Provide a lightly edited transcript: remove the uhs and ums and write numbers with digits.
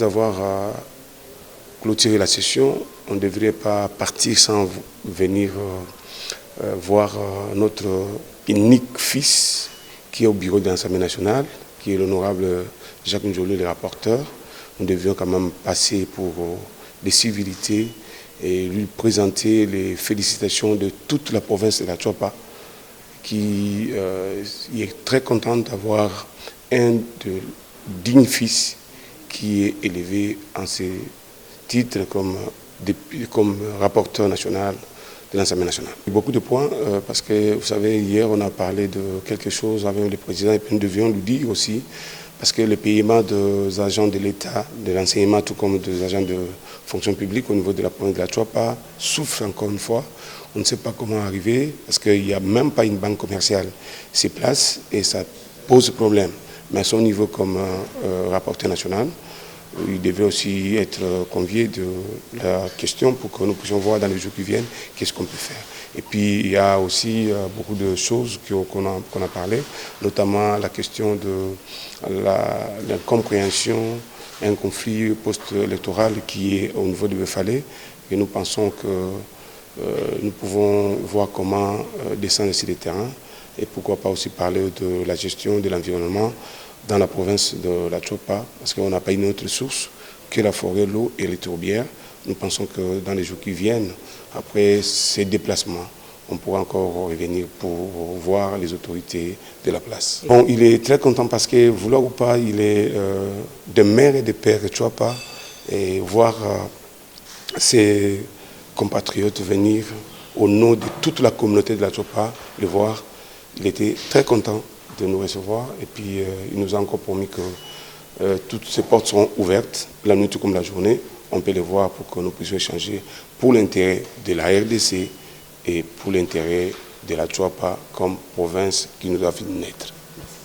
Avoir clôturé la session, on ne devrait pas partir sans venir voir notre unique fils qui est au bureau de l'Assemblée nationale, qui est l'honorable Jacques Njolé, le rapporteur. Nous devions quand même passer pour des civilités et lui présenter les félicitations de toute la province de la Tchoapa, qui est très contente d'avoir un digne fils qui est élevé en ses titres comme rapporteur national de l'Assemblée nationale. Beaucoup de points, parce que vous savez, hier on a parlé de quelque chose avec le président et puis nous devions lui dire aussi, parce que le paiement des agents de l'État, de l'enseignement, tout comme des agents de fonction publique au niveau de la province de la Tchoapa, souffre encore une fois. On ne sait pas comment arriver, parce qu'il n'y a même pas une banque commerciale sur place et ça pose problème. Mais à son niveau comme rapporteur national, il devait aussi être convié de la question pour que nous puissions voir dans les jours qui viennent qu'est-ce qu'on peut faire. Et puis il y a aussi beaucoup de choses qu'on a parlé, notamment la question de la compréhension, un conflit post-électoral qui est au niveau de Befalé. Et nous pensons que nous pouvons voir comment descendre sur le terrain et pourquoi pas aussi parler de la gestion de l'environnement dans la province de la Tchoapa, parce qu'on n'a pas une autre source que la forêt, l'eau et les tourbières. Nous pensons que dans les jours qui viennent, après ces déplacements, on pourra encore revenir pour voir les autorités de la place. Bon, il est très content parce que, vouloir ou pas, il est de mère et de père Tchoapa, et voir ses compatriotes venir au nom de toute la communauté de la Tchoapa, le voir, il était très content de nous recevoir et puis il nous a encore promis que toutes ces portes seront ouvertes, la nuit tout comme la journée. On peut les voir pour que nous puissions échanger pour l'intérêt de la RDC et pour l'intérêt de la Tchoapa comme province qui nous a fait naître.